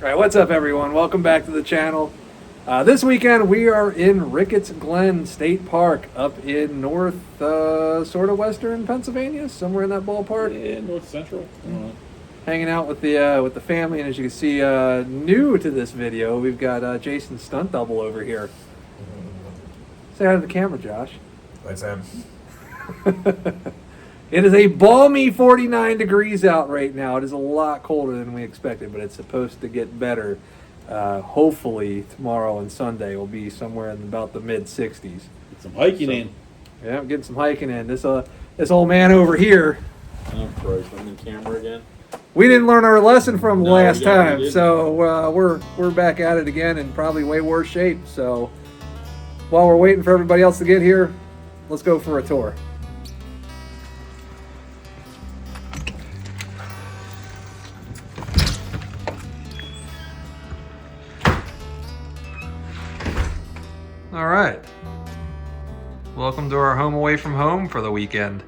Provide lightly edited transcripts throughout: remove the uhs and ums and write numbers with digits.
Alright, what's up everyone? Welcome back to the channel. This weekend we are in Ricketts Glen State Park up in north, sort of western Pennsylvania, somewhere in that ballpark. Yeah, north central. Hanging out with the family, and as you can see, new to this video, we've got Jason's stunt double over here. Say hi to the camera, Josh. Hi, Sam. It is a balmy 49 degrees out right now. It is a lot colder than we expected, but it's supposed to get better. Hopefully tomorrow and Sunday will be somewhere in about the mid 60s. Get some hiking in. Yeah, I'm getting some hiking in. This old man over here. Oh Christ, I'm in camera again. We didn't learn our lesson from last we time, didn't. so we're back at it again in probably way worse shape. So while we're waiting for everybody else to get here, let's go for a tour. All right. Welcome to our home away from home for the weekend.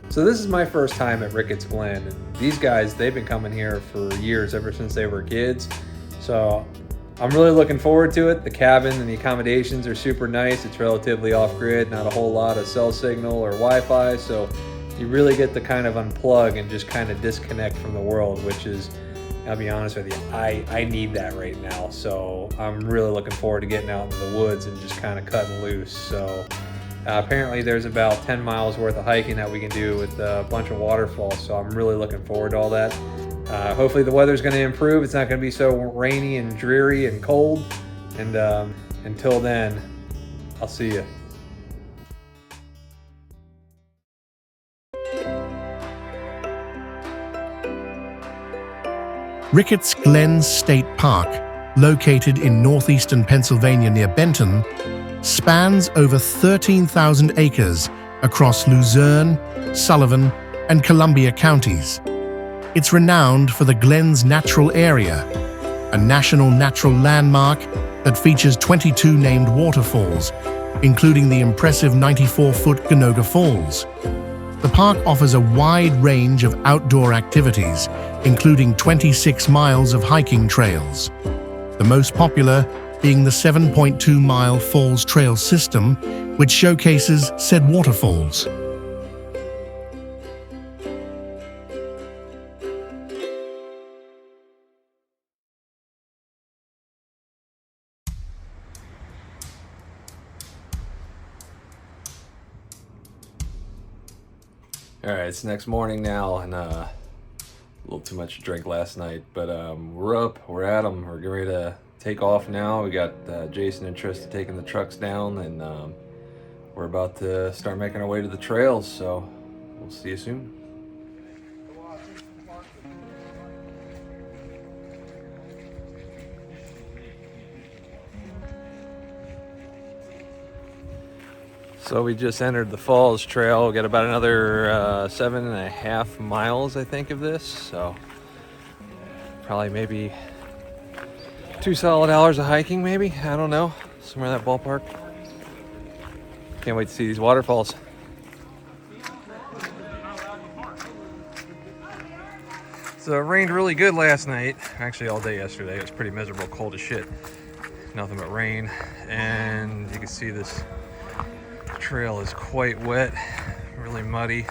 So this is my first time at Ricketts Glen, and these guys, they've been coming here for years, ever since they were kids. So I'm really looking forward to it. The cabin and the accommodations are super nice. It's relatively off-grid, not a whole lot of cell signal or Wi-Fi, so you really get to kind of unplug and just kind of disconnect from the world, which is, I'll be honest with you, I need that right now. So I'm really looking forward to getting out into the woods and just kind of cutting loose. So apparently there's about 10 miles worth of hiking that we can do with a bunch of waterfalls, so I'm really looking forward to all that. Hopefully the weather's going to improve. It's not going to be so rainy and dreary and cold. And until then, I'll see you. Ricketts Glen State Park, located in northeastern Pennsylvania near Benton, spans over 13,000 acres across Luzerne, Sullivan, and Columbia counties. It's renowned for the Glen's natural area, a national natural landmark that features 22 named waterfalls, including the impressive 94-foot Onondaga Falls. The park offers a wide range of outdoor activities, including 26 miles of hiking trails. The most popular being the 7.2-mile Falls Trail system, which showcases said waterfalls. All right, it's next morning now, and a little too much to drink last night, but we're up, we're at 'em, we're getting ready to take off now. We got Jason interested in taking the trucks down, and we're about to start making our way to the trails, so we'll see you soon. So we just entered the Falls Trail. We got about another 7.5 miles, I think, of this, so probably maybe 2 solid hours of hiking, maybe, I don't know, somewhere in that ballpark. Can't wait to see these waterfalls. So it rained really good last night, actually all day yesterday. It was pretty miserable, cold as shit, nothing but rain, and you can see this trail is quite wet, really muddy.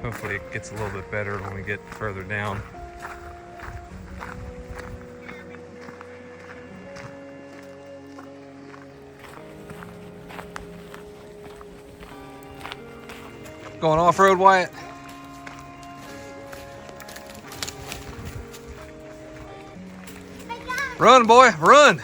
Hopefully it gets a little bit better when we get further down. Going off-road, Wyatt? Run, boy, run!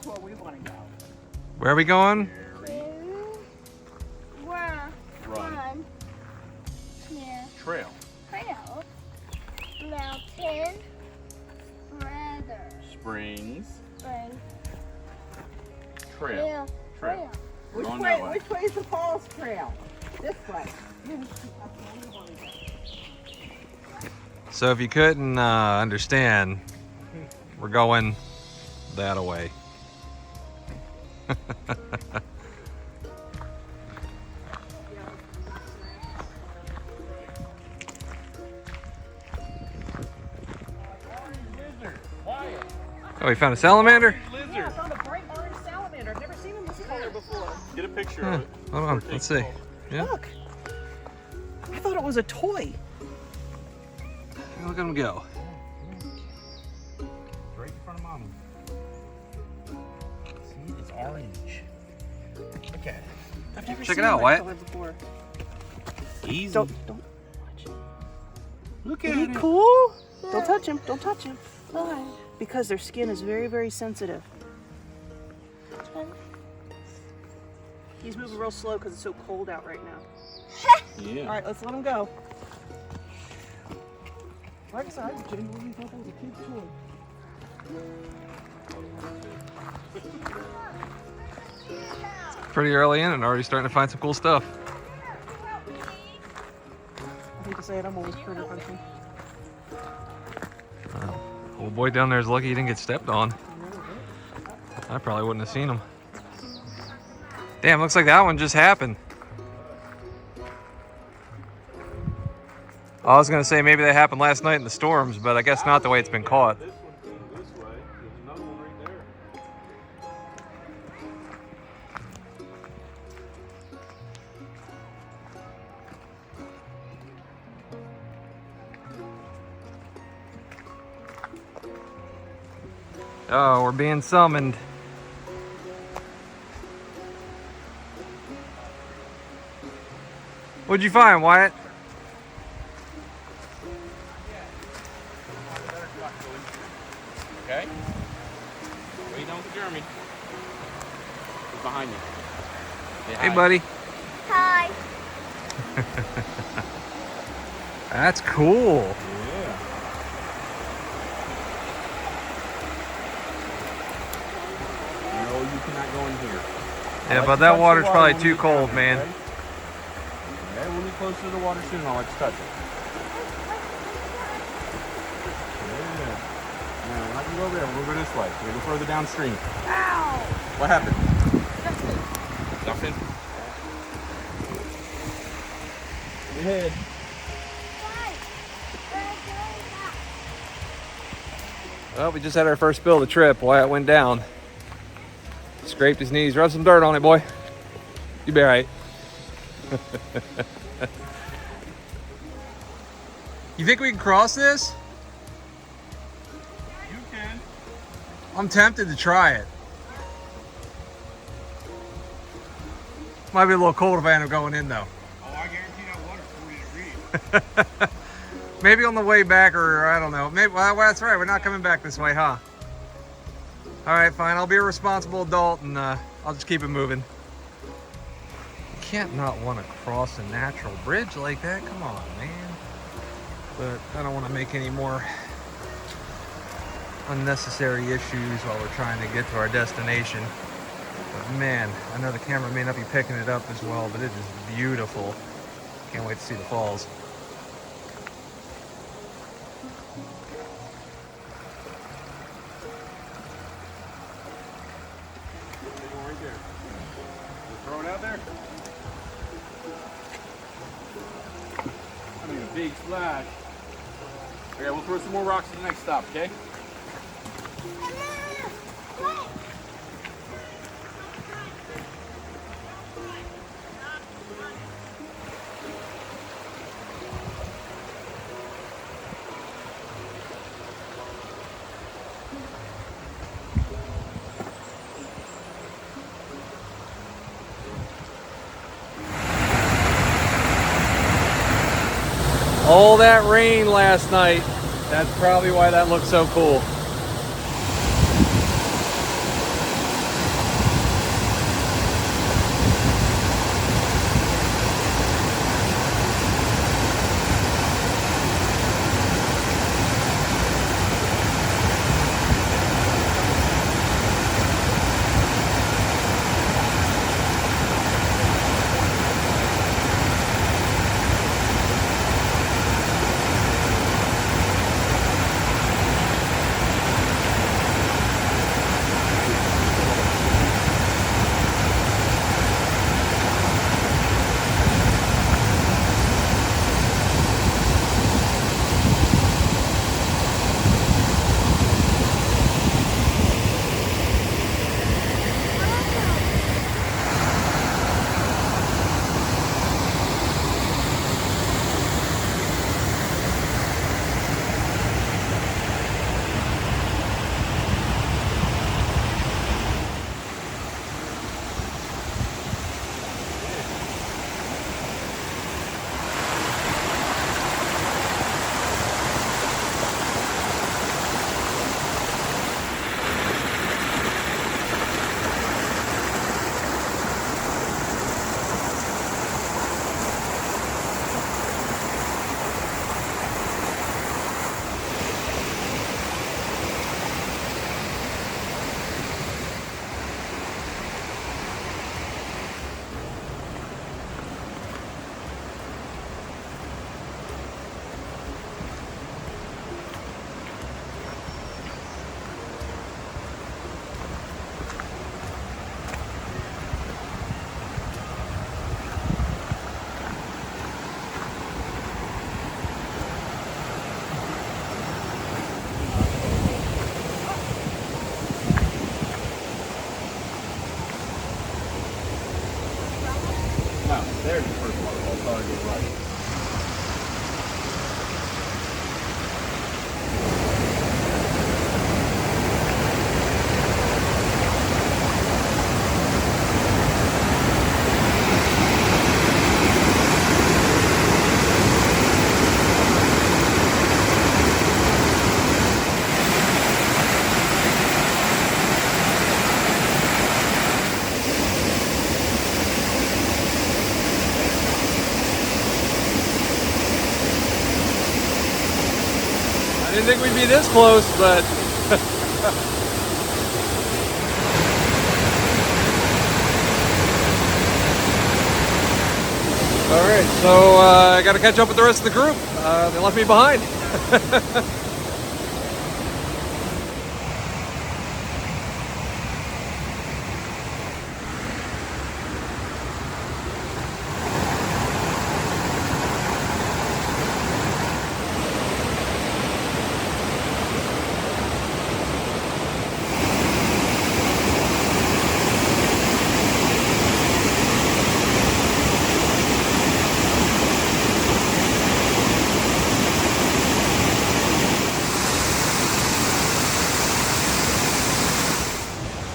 That's where we want to go. Where are we going? Run. Yeah. Trail. Trail. Mountain. Brother. Springs. Spring. Trail. Trail. Which Going way? that way. Which way is the falls trail? This way. So if you couldn't understand, we're going that way. Oh, we found a salamander? Yeah, I found a bright orange salamander. I've never seen him this color before. Get a picture of it. Hold on, let's see. Yeah, Look. I thought it was a toy. look at him go. Right in front of Mama. See, it's orange. Look at it. I've never Check seen it out, that Wyatt. color before. Easy. Don't watch it. Look Is at he it. cool? Don't touch him. Don't touch him. Why? Because their skin is very, very sensitive. He's moving real slow because it's so cold out right now. Yeah. All right, let's let him go. Like I said, I genuinely thought that was a kid's toy. Pretty early in and already starting to find some cool stuff. I hate to say it, I'm always critter hunting. Old boy down there is lucky he didn't get stepped on. I probably wouldn't have seen him. Damn, looks like that one just happened. I was gonna say maybe that happened last night in the storms, but I guess not the way it's been caught. This one came this way. There's another one right there. Oh, we're being summoned. What'd you find, Wyatt? Okay? Wait down for Jeremy. He's behind you. Say Hey, hi. buddy. Hi. That's cool. Yeah. No, you cannot go in here. Yeah, but that water's probably too cold, man. Okay, we'll be closer to the water soon. I'll let you touch it. Yeah. No, we're not gonna go over there. We'll go this way. We'll go further downstream. Ow. What happened? Nothing. Go ahead. Well, we just had our first spill of the trip. Wyatt went down. Scraped his knees. Rub some dirt on it, boy. You be all right. You think we can cross this? You can. I'm tempted to try it. Might be a little cold if I end up going in, though. Oh, I guarantee that water's 40 degrees. Maybe on the way back, or I don't know. Maybe well, that's right. We're not coming back this way, huh? All right, fine. I'll be a responsible adult, and I'll just keep it moving. You can't not want to cross a natural bridge like that. Come on, man. But I don't want to make any more unnecessary issues while we're trying to get to our destination. But man, I know the camera may not be picking it up as well, but it is beautiful. Can't wait to see the falls. Big one right there. Just throw it out there. I mean, a big splash. Okay, we'll throw some more rocks at the next stop, okay? All that rain last night. That's probably why that looks so cool. Waterfall, probably go right. I didn't think we'd be this close, but all right. So I got to catch up with the rest of the group. They left me behind.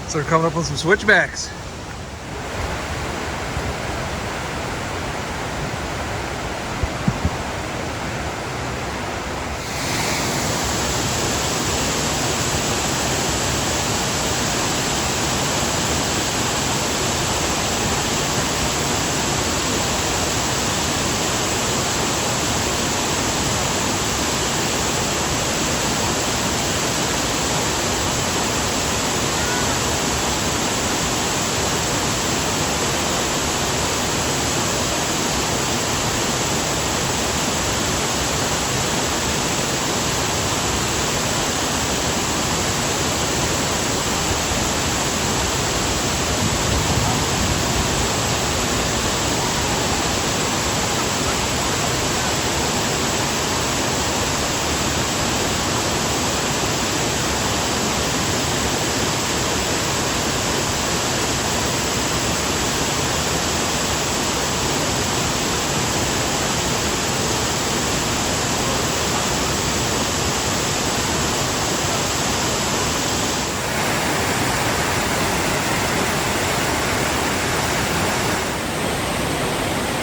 So we're coming up with some switchbacks.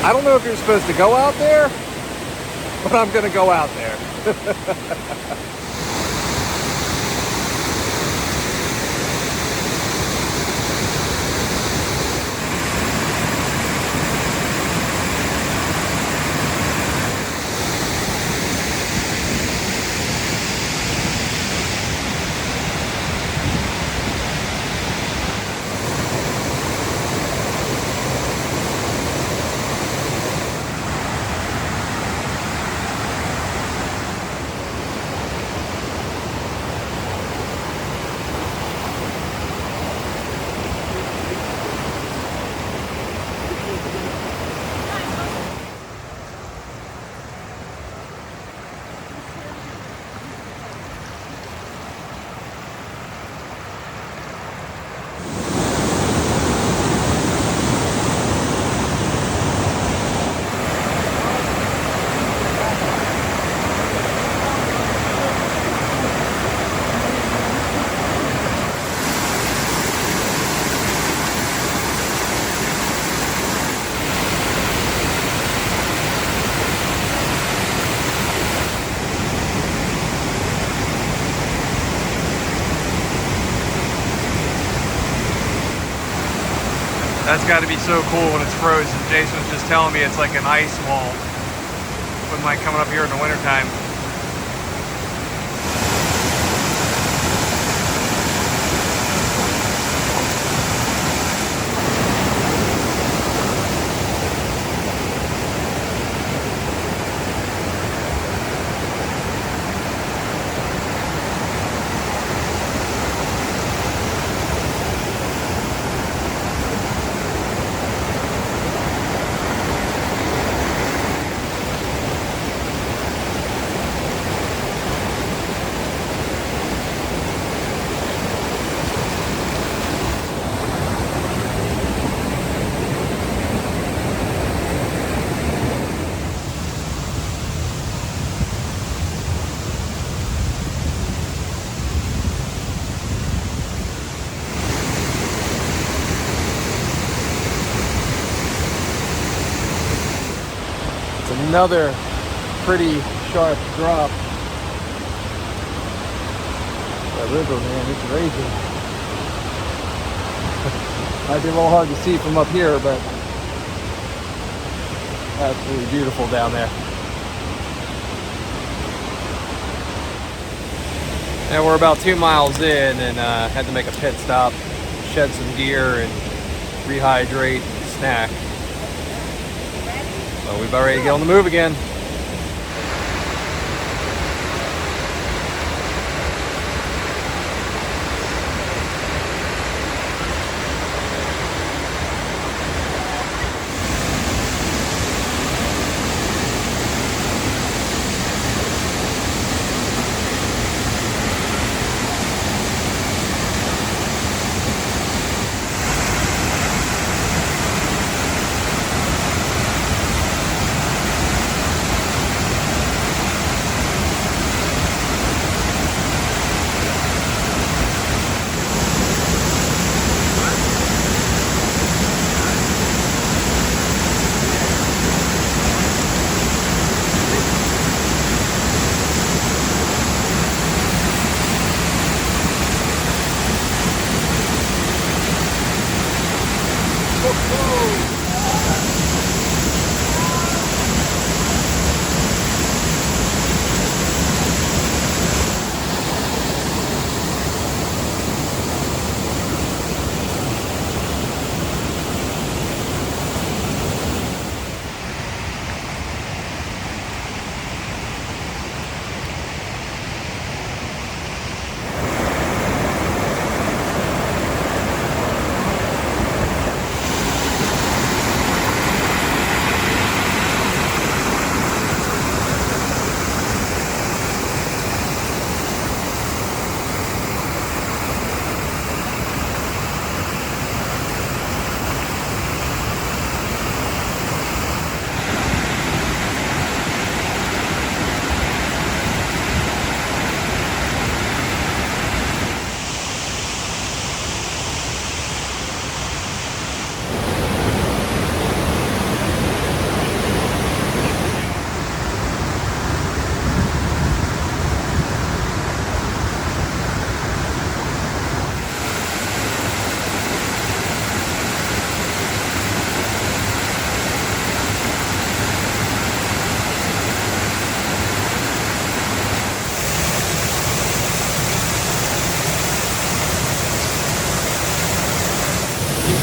I don't know if you're supposed to go out there, but I'm gonna go out there. That's got to be so cool when it's frozen. Jason was just telling me it's like an ice wall. Wouldn't mind coming up here in the wintertime. It's another pretty sharp drop. That river, man, it's raging. Might be a little hard to see from up here, but absolutely beautiful down there. And we're about 2 miles in and had to make a pit stop, shed some gear and rehydrate and snack. So we're about ready to get on the move again.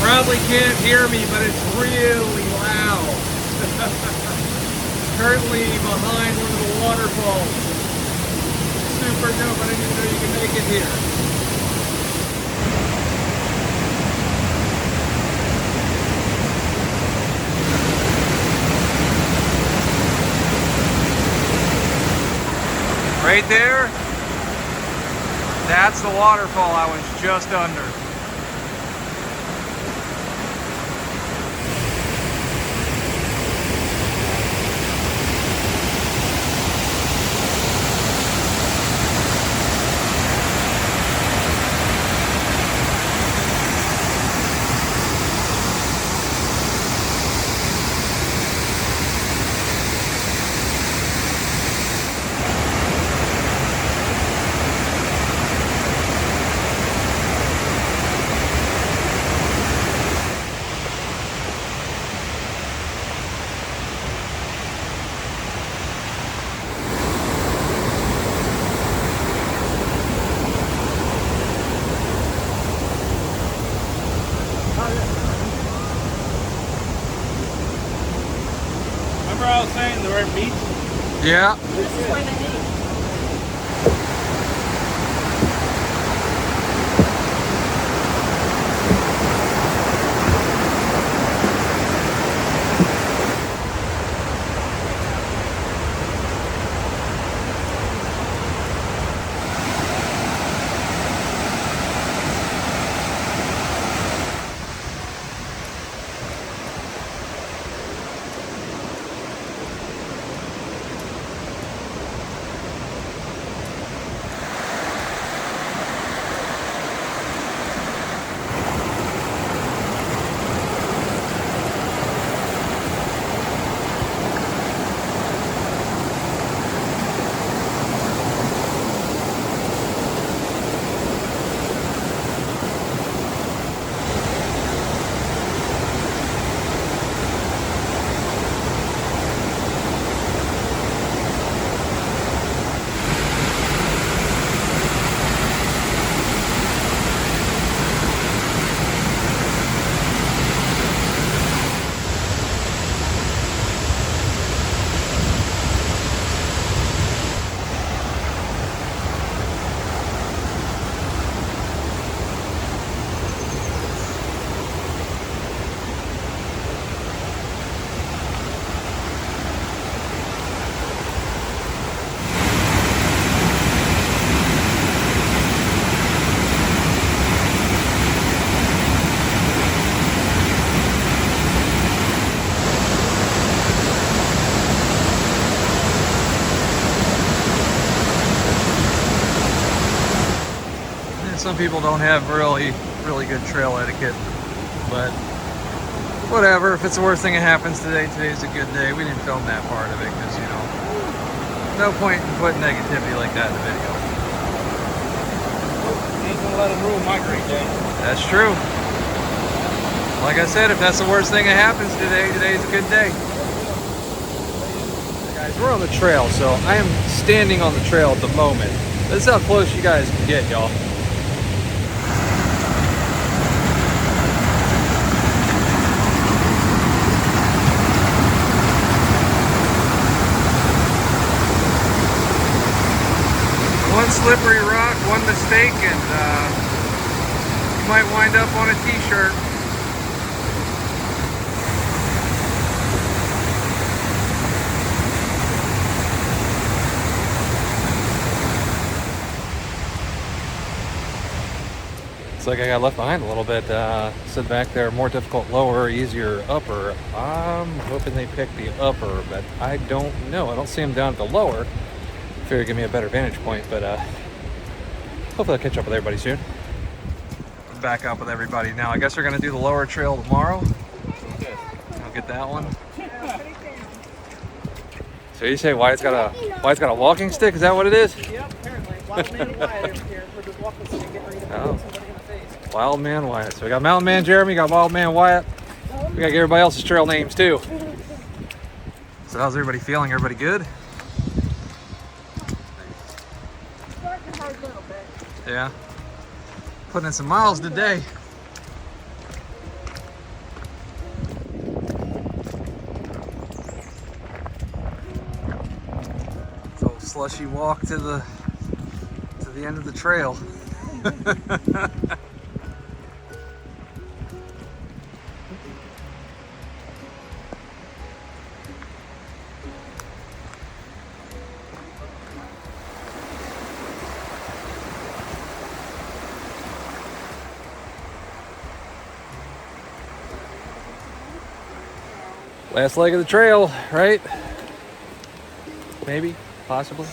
Probably can't hear me, but it's really loud. Currently behind one of the waterfalls. Super dope. I didn't even know you could make it here. Right there, that's the waterfall I was just under. Remember I was saying the word beach? Yeah. This is where they meet. some people don't have really good trail etiquette, but whatever. If it's the worst thing that happens today, today's a good day. We didn't film that part of it because, you know, no point in putting negativity like that in the video. Ain't gonna let them ruin my great day. That's true. Like I said, if that's the worst thing that happens today, today's a good day. Guys, we're on the trail, so I am standing on the trail at the moment. This is how close you guys can get, y'all. One slippery rock, one mistake, and you might wind up on a t-shirt. It's like I got left behind a little bit. Said back there, more difficult lower, easier upper. I'm hoping they pick the upper, but I don't know. I don't see them down at the lower. Figure give me a better vantage point, but hopefully I'll catch up with everybody soon. Back up with everybody now. I guess we're gonna do the lower trail tomorrow. I'll get that one. So you say Wyatt's got a walking stick? Is that what it is? Yep, apparently. Wild man Wyatt over here for the walking stick, getting ready to put somebody in the face. Wild Man Wyatt. So we got Mountain Man Jeremy, got Wild Man Wyatt. We got everybody else's trail names too. So how's everybody feeling? Everybody good? Starting hard a little bit. Yeah. Putting in some miles today. So slushy walk to the end of the trail. Last leg of the trail, right? Maybe, possibly.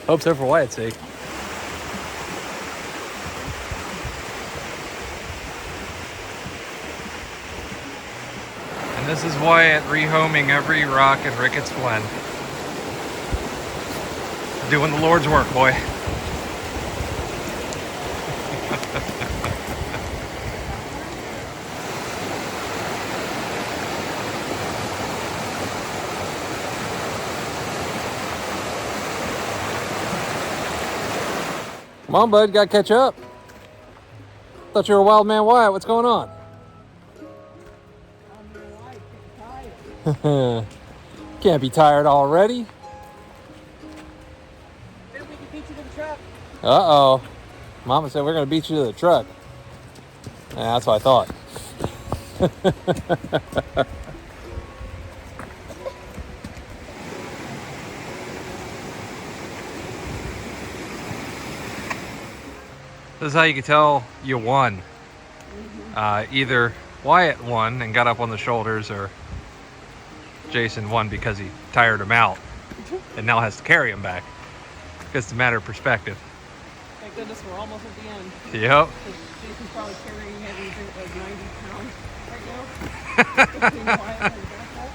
Hope so for Wyatt's sake. And this is Wyatt rehoming every rock at Ricketts Glen. Doing the Lord's work, boy. Come on, bud, gotta catch up. Thought you were a Wild Man Wyatt. What's going on? Can't be tired already. Maybe we can beat you to the truck. Uh-oh. Mama said we're gonna beat you to the truck. Yeah, that's what I thought. This is how you can tell you won. Either Wyatt won and got up on the shoulders, or Jason won because he tired him out and now has to carry him back. It's a matter of perspective. Thank goodness we're almost at the end. Yep. Jason's probably carrying everything like 90 pounds right now. Between Wyatt and his backpack.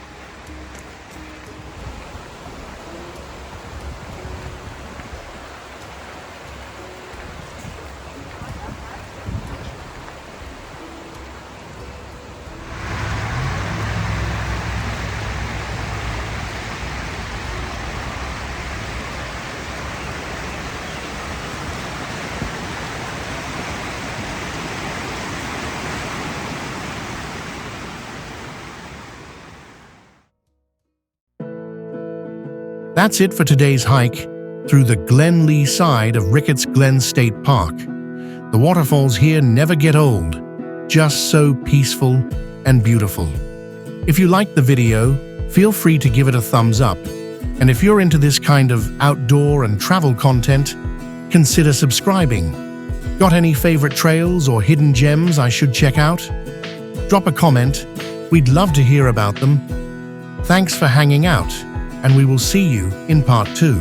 That's it for today's hike through the Glen Leigh side of Ricketts Glen State Park. The waterfalls here never get old, just so peaceful and beautiful. If you liked the video, feel free to give it a thumbs up. And if you're into this kind of outdoor and travel content, consider subscribing. Got any favorite trails or hidden gems I should check out? Drop a comment. We'd love to hear about them. Thanks for hanging out, and we will see you in part 2.